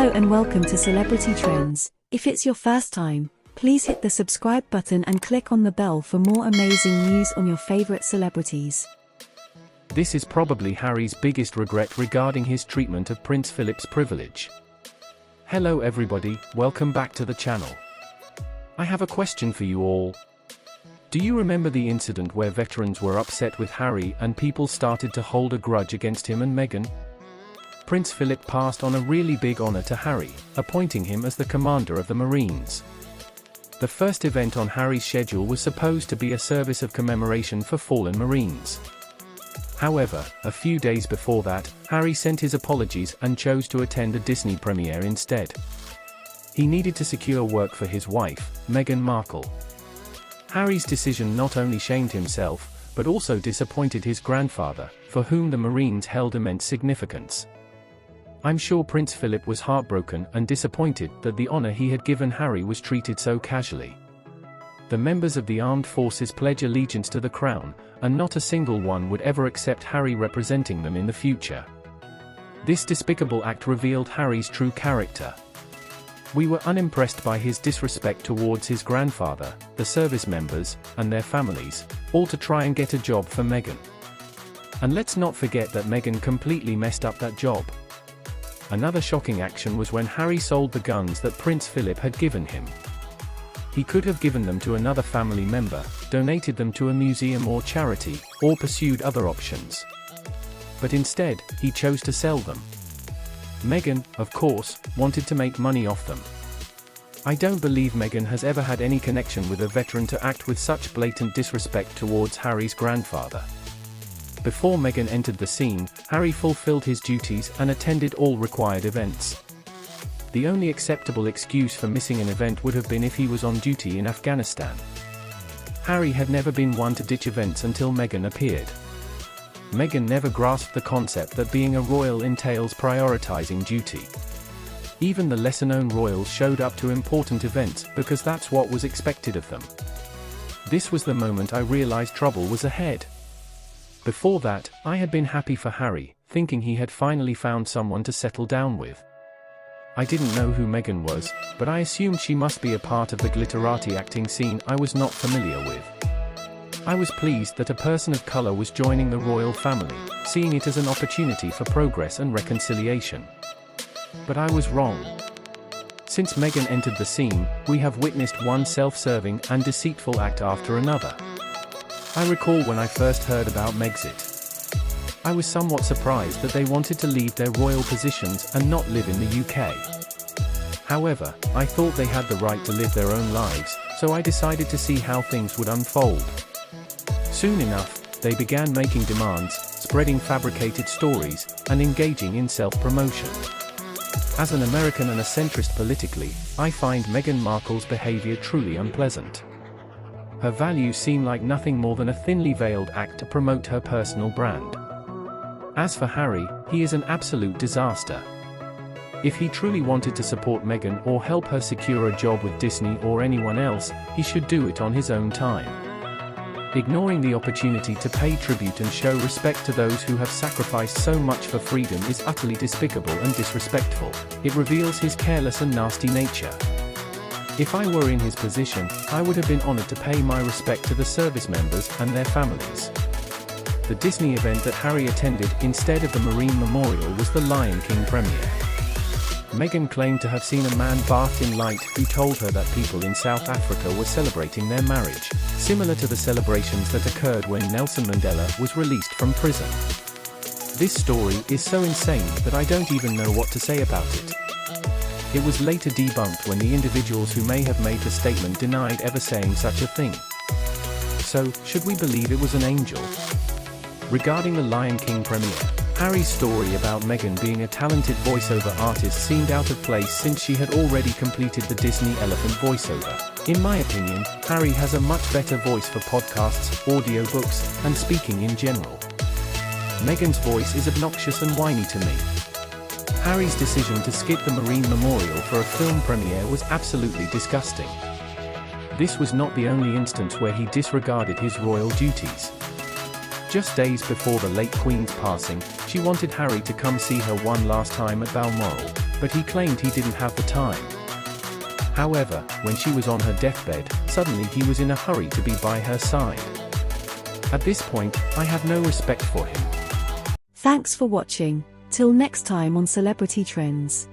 Hello and welcome to Celebrity Trends. If it's your first time, please hit the subscribe button and click on the bell for more amazing news on your favorite celebrities. This is probably Harry's biggest regret regarding his treatment of Prince Philip's privilege. Hello everybody, welcome back to the channel. I have a question for you all. Do you remember the incident where veterans were upset with Harry and people started to hold a grudge against him and Meghan? Prince Philip passed on a really big honor to Harry, appointing him as the commander of the Marines. The first event on Harry's schedule was supposed to be a service of commemoration for fallen Marines. However, a few days before that, Harry sent his apologies and chose to attend a Disney premiere instead. He needed to secure work for his wife, Meghan Markle. Harry's decision not only shamed himself, but also disappointed his grandfather, for whom the Marines held immense significance. I'm sure Prince Philip was heartbroken and disappointed that the honor he had given Harry was treated so casually. The members of the armed forces pledge allegiance to the crown, and not a single one would ever accept Harry representing them in the future. This despicable act revealed Harry's true character. We were unimpressed by his disrespect towards his grandfather, the service members, and their families, all to try and get a job for Meghan. And let's not forget that Meghan completely messed up that job. Another shocking action was when Harry sold the guns that Prince Philip had given him. He could have given them to another family member, donated them to a museum or charity, or pursued other options. But instead, he chose to sell them. Meghan, of course, wanted to make money off them. I don't believe Meghan has ever had any connection with a veteran to act with such blatant disrespect towards Harry's grandfather. Before Meghan entered the scene, Harry fulfilled his duties and attended all required events. The only acceptable excuse for missing an event would have been if he was on duty in Afghanistan. Harry had never been one to ditch events until Meghan appeared. Meghan never grasped the concept that being a royal entails prioritizing duty. Even the lesser-known royals showed up to important events because that's what was expected of them. This was the moment I realized trouble was ahead. Before that, I had been happy for Harry, thinking he had finally found someone to settle down with. I didn't know who Meghan was, but I assumed she must be a part of the glitterati acting scene I was not familiar with. I was pleased that a person of color was joining the royal family, seeing it as an opportunity for progress and reconciliation. But I was wrong. Since Meghan entered the scene, we have witnessed one self-serving and deceitful act after another. I recall when I first heard about Megxit. I was somewhat surprised that they wanted to leave their royal positions and not live in the UK. However, I thought they had the right to live their own lives, so I decided to see how things would unfold. Soon enough, they began making demands, spreading fabricated stories, and engaging in self-promotion. As an American and a centrist politically, I find Meghan Markle's behavior truly unpleasant. Her values seem like nothing more than a thinly veiled act to promote her personal brand. As for Harry, he is an absolute disaster. If he truly wanted to support Meghan or help her secure a job with Disney or anyone else, he should do it on his own time. Ignoring the opportunity to pay tribute and show respect to those who have sacrificed so much for freedom is utterly despicable and disrespectful. It reveals his careless and nasty nature. If I were in his position, I would have been honored to pay my respect to the service members and their families. The Disney event that Harry attended instead of the Marine Memorial was the Lion King premiere. Meghan claimed to have seen a man bathed in light who told her that people in South Africa were celebrating their marriage, similar to the celebrations that occurred when Nelson Mandela was released from prison. This story is so insane that I don't even know what to say about it. It was later debunked when the individuals who may have made the statement denied ever saying such a thing. So, should we believe it was an angel? Regarding the Lion King premiere, Harry's story about Meghan being a talented voiceover artist seemed out of place since she had already completed the Disney Elephant voiceover. In my opinion, Harry has a much better voice for podcasts, audiobooks, and speaking in general. Meghan's voice is obnoxious and whiny to me. Harry's decision to skip the Marine Memorial for a film premiere was absolutely disgusting. This was not the only instance where he disregarded his royal duties. Just days before the late Queen's passing, she wanted Harry to come see her one last time at Balmoral. but he claimed he didn't have the time. However, when she was on her deathbed, suddenly he was in a hurry to be by her side. At this point, I have no respect for him. Thanks for watching. Till next time on Celebrity Trends.